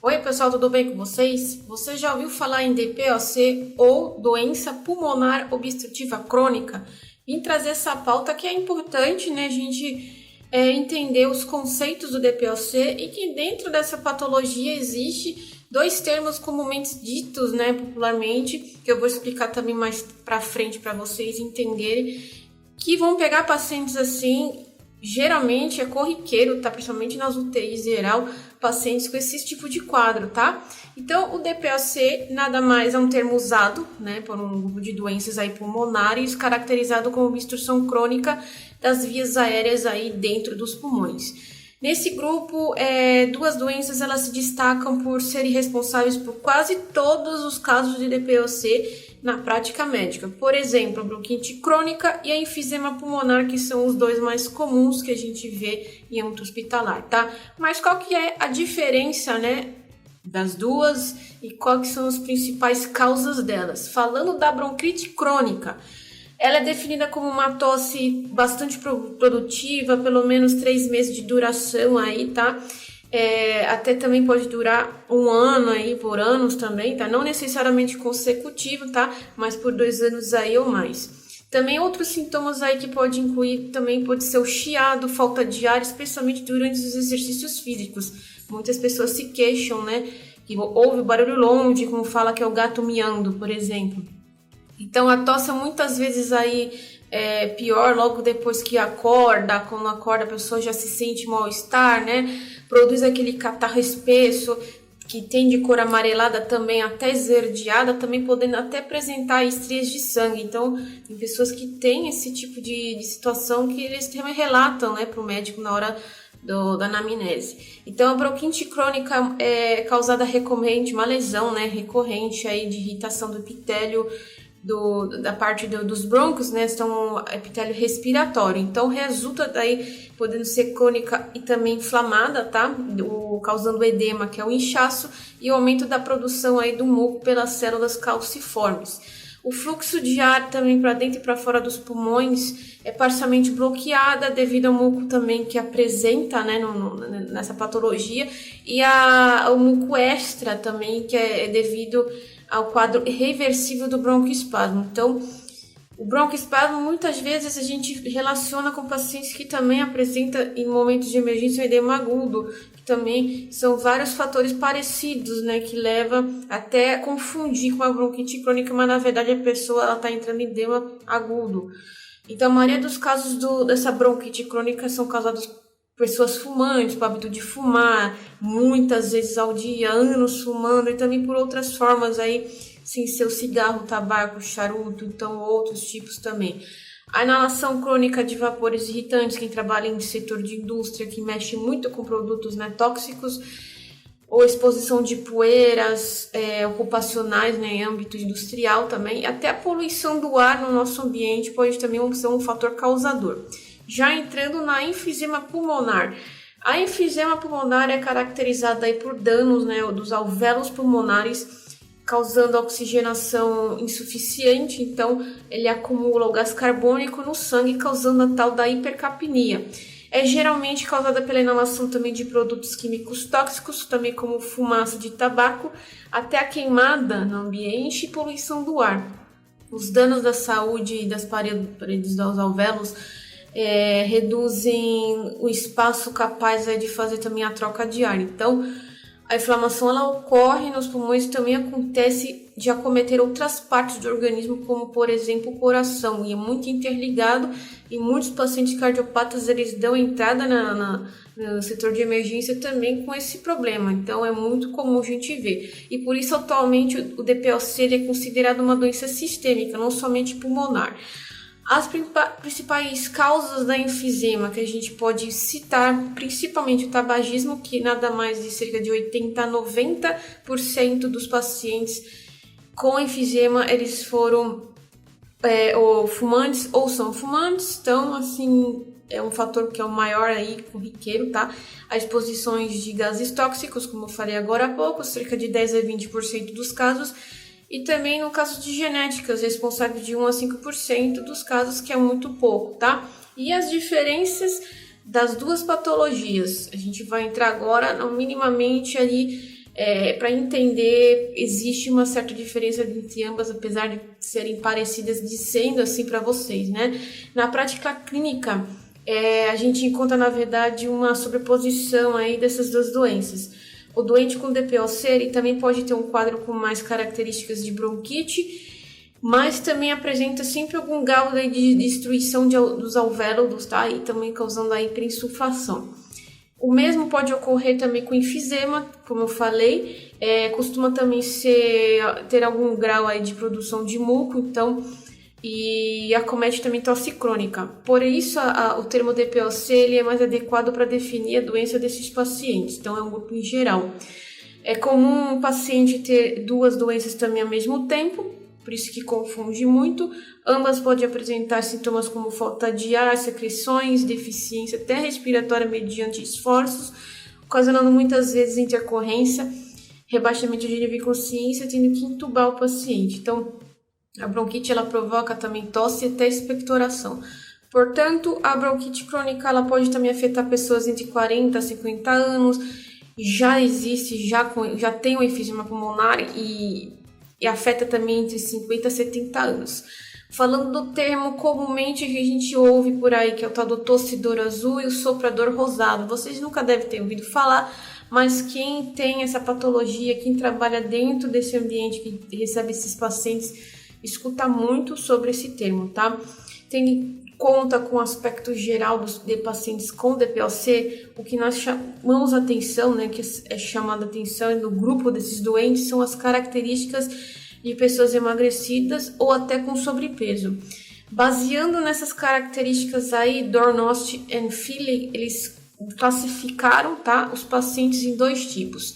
Oi pessoal, tudo bem com vocês? Você já ouviu falar em DPOC ou doença pulmonar obstrutiva crônica? Vim trazer essa pauta que é importante, né, a gente entender os conceitos do DPOC e que dentro dessa patologia existe dois termos comumente ditos, né, popularmente, que eu vou explicar também mais para frente para vocês entenderem, que vão pegar pacientes assim. Geralmente é corriqueiro, tá? Principalmente nas UTIs geral, pacientes com esse tipo de quadro, tá? Então, o DPOC nada mais é um termo usado, né, por um grupo de doenças aí pulmonares, caracterizado como obstrução crônica das vias aéreas aí dentro dos pulmões. Nesse grupo, duas doenças elas se destacam por serem responsáveis por quase todos os casos de DPOC na prática médica. Por exemplo, a bronquite crônica e a enfisema pulmonar, que são os dois mais comuns que a gente vê em âmbito hospitalar, tá? Mas qual que é a diferença, né, das duas e quais são as principais causas delas? Falando da bronquite crônica, ela é definida como uma tosse bastante produtiva, pelo menos 3 meses de duração aí, tá? Até também pode durar 1 ano aí, por anos também, tá? Não necessariamente consecutivo, tá? Mas por 2 anos aí ou mais. Também outros sintomas aí que pode incluir, também pode ser o chiado, falta de ar, especialmente durante os exercícios físicos. Muitas pessoas se queixam, né? Que ouve o barulho longe, como fala que é o gato miando, por exemplo. Então a tosse muitas vezes aí é pior logo depois que acorda, quando acorda a pessoa já se sente mal-estar, né? Produz aquele catarro espesso que tem de cor amarelada também, até esverdeada, também podendo até apresentar estrias de sangue. Então tem pessoas que têm esse tipo de situação que eles também relatam, né, para o médico na hora da anamnese. Então a bronquite crônica é causada recorrente, uma lesão, né, recorrente aí de irritação do epitélio da parte dos brônquios, né, são epitélio respiratório, então resulta daí podendo ser crônica e também inflamada, tá, causando edema, que é o inchaço, e o aumento da produção aí do muco pelas células calciformes. O fluxo de ar também para dentro e para fora dos pulmões é parcialmente bloqueada devido ao muco também que apresenta, né, nessa patologia, e o muco extra também, que é devido ao quadro irreversível do broncoespasmo. Então, o broncoespasmo muitas vezes a gente relaciona com pacientes que também apresentam em momentos de emergência um edema agudo, que também são vários fatores parecidos, né, que leva até a confundir com a bronquite crônica, mas na verdade a pessoa está entrando em edema agudo. Então, a maioria dos casos dessa bronquite crônica são causados pessoas fumantes, com o hábito de fumar, muitas vezes ao dia, anos fumando, e também por outras formas aí, sem ser o cigarro, tabaco, charuto, então outros tipos também. A inalação crônica de vapores irritantes, quem trabalha em setor de indústria, que mexe muito com produtos, né, tóxicos, ou exposição de poeiras ocupacionais, né, em âmbito industrial também, até a poluição do ar no nosso ambiente pode também ser um fator causador. Já entrando na enfisema pulmonar. A enfisema pulmonar é caracterizada aí por danos, né, dos alvéolos pulmonares, causando oxigenação insuficiente, então ele acumula o gás carbônico no sangue, causando a tal da hipercapnia. É geralmente causada pela inalação também de produtos químicos tóxicos, também como fumaça de tabaco, até a queimada no ambiente e poluição do ar. Os danos da saúde das paredes dos alvéolos reduzem o espaço capaz de fazer também a troca de ar. Então, a inflamação ela ocorre nos pulmões e também acontece de acometer outras partes do organismo, como por exemplo o coração, e é muito interligado, e muitos pacientes cardiopatas eles dão entrada no setor de emergência também com esse problema, então é muito comum a gente ver, e por isso atualmente o DPOC ele é considerado uma doença sistêmica, não somente pulmonar. As principais causas da enfisema que a gente pode citar, principalmente o tabagismo, que nada mais de cerca de 80 a 90% dos pacientes com enfisema, eles foram ou fumantes ou são fumantes, então assim é um fator que é o maior aí, corriqueiro, tá? As exposições de gases tóxicos, como eu falei agora há pouco, cerca de 10 a 20% dos casos, e também no caso de genéticas, responsável de 1 a 5% dos casos, que é muito pouco, tá? E as diferenças das duas patologias, a gente vai entrar agora minimamente ali Para entender, existe uma certa diferença entre ambas, apesar de serem parecidas, de sendo assim para vocês, né? Na prática clínica, a gente encontra, na verdade, uma sobreposição aí dessas duas doenças. O doente com DPOC, ele também pode ter um quadro com mais características de bronquite, mas também apresenta sempre algum grau de destruição dos alvéolos, tá? E também causando a hiperinsuflação. O mesmo pode ocorrer também com enfisema, como eu falei, costuma também ter algum grau aí de produção de muco, então, e acomete também tosse crônica. Por isso, o termo DPOC ele é mais adequado para definir a doença desses pacientes, então é um grupo em geral. É comum um paciente ter duas doenças também ao mesmo tempo, por isso que confunde muito. Ambas podem apresentar sintomas como falta de ar, secreções, deficiência até respiratória mediante esforços, ocasionando muitas vezes intercorrência, rebaixamento de nível de consciência, tendo que intubar o paciente. Então, a bronquite ela provoca também tosse e até expectoração. Portanto, a bronquite crônica ela pode também afetar pessoas entre 40 a 50 anos. Já existe, já tem o enfisema pulmonar e afeta também entre 50 a 70 anos. Falando do termo comumente que a gente ouve por aí, que é o tal do tossidor azul e o soprador rosado. Vocês nunca devem ter ouvido falar, mas quem tem essa patologia, quem trabalha dentro desse ambiente que recebe esses pacientes, escuta muito sobre esse termo, tá? Conta com o aspecto geral de pacientes com DPOC, o que nós chamamos a atenção, né, que é chamada a atenção no grupo desses doentes, são as características de pessoas emagrecidas ou até com sobrepeso. Baseando nessas características aí, Dornost e Philly, eles classificaram, tá, os pacientes em dois tipos.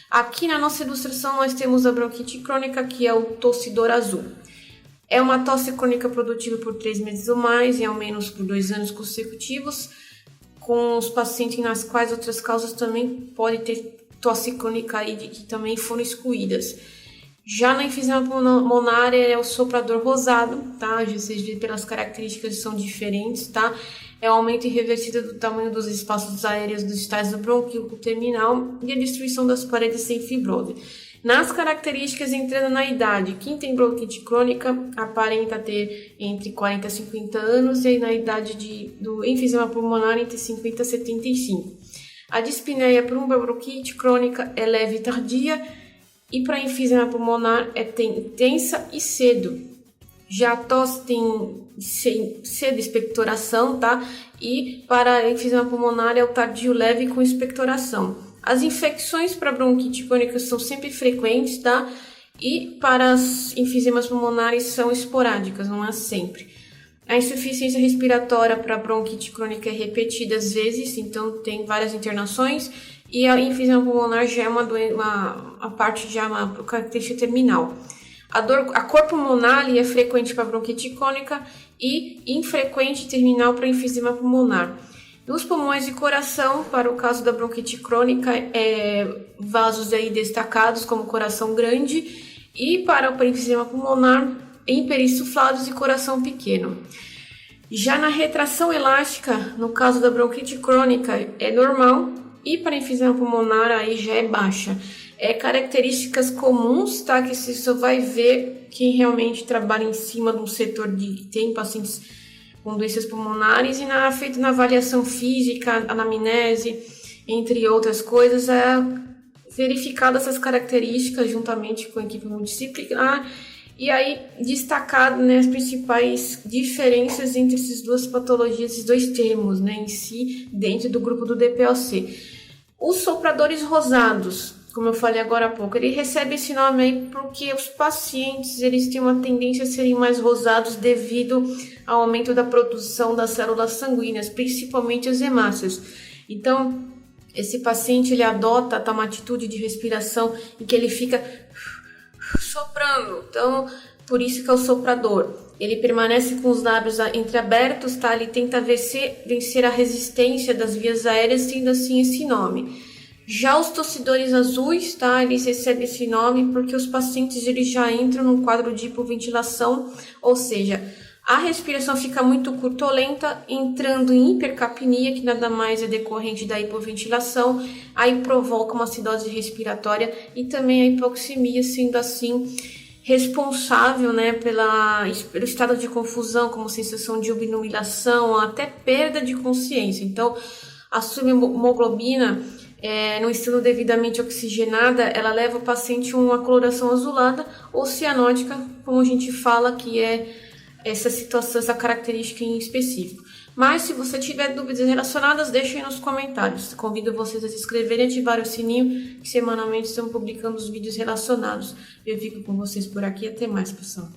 Aqui na nossa ilustração nós temos a bronquite crônica, que é o tossidor azul. É uma tosse crônica produtiva por 3 meses ou mais e ao menos por 2 anos consecutivos, com os pacientes nas quais outras causas também podem ter tosse crônica aí que também foram excluídas. Já na enfisema pulmonar é o soprador rosado, tá? Vocês veem pelas características são diferentes, tá? É o aumento irreversível do tamanho dos espaços aéreos dos estágios do brônquio terminal e a destruição das paredes sem fibrose. Nas características, entrando na idade, quem tem bronquite crônica aparenta ter entre 40 e 50 anos e na idade do enfisema pulmonar entre 50 e 75. A dispneia por uma bronquite crônica é leve e tardia e para enfisema pulmonar é intensa e cedo. Já a tosse tem cedo expectoração, tá? E para enfisema pulmonar é o tardio leve com expectoração. As infecções para bronquite crônica são sempre frequentes, tá? E para as enfisemas pulmonares são esporádicas, não é sempre. A insuficiência respiratória para bronquite crônica é repetida às vezes, então tem várias internações. E a enfisema pulmonar já é uma característica terminal. A cor pulmonar é frequente para bronquite crônica e infrequente terminal para enfisema pulmonar. Nos pulmões e coração, para o caso da bronquite crônica, vasos aí destacados como coração grande e para o enfisema pulmonar, hiperinsuflados e coração pequeno. Já na retração elástica, no caso da bronquite crônica, é normal e para enfisema pulmonar aí já é baixa. Características comuns, tá? Que você só vai ver quem realmente trabalha em cima de um setor que tem pacientes com doenças pulmonares e feito na avaliação física, anamnese, entre outras coisas, verificado essas características juntamente com a equipe multidisciplinar e aí destacado, né, as principais diferenças entre essas duas patologias, esses dois termos, né, em si, dentro do grupo do DPOC. Os sopradores rosados, como eu falei agora há pouco, ele recebe esse nome aí porque os pacientes eles têm uma tendência a serem mais rosados devido ao aumento da produção das células sanguíneas, principalmente as hemácias. Então, esse paciente ele adota uma atitude de respiração em que ele fica soprando. Então, por isso que é o soprador. Ele permanece com os lábios entreabertos, tá? Ele tenta vencer a resistência das vias aéreas, tendo assim esse nome. Já os tossidores azuis, tá? Eles recebem esse nome porque os pacientes eles já entram num quadro de hipoventilação, ou seja, A respiração fica muito curta ou lenta, entrando em hipercapnia, que nada mais é decorrente da hipoventilação, aí provoca uma acidose respiratória e também a hipoxemia, sendo assim responsável, né, pelo estado de confusão, como sensação de obnubilação, até perda de consciência. Então, a subhemoglobina, no estado devidamente oxigenada, ela leva o paciente a uma coloração azulada ou cianótica, como a gente fala que é essa situação, essa característica em específico. Mas se você tiver dúvidas relacionadas, deixem nos comentários. Convido vocês a se inscreverem e ativar o sininho, que semanalmente estamos publicando os vídeos relacionados. Eu fico com vocês por aqui. Até mais, pessoal.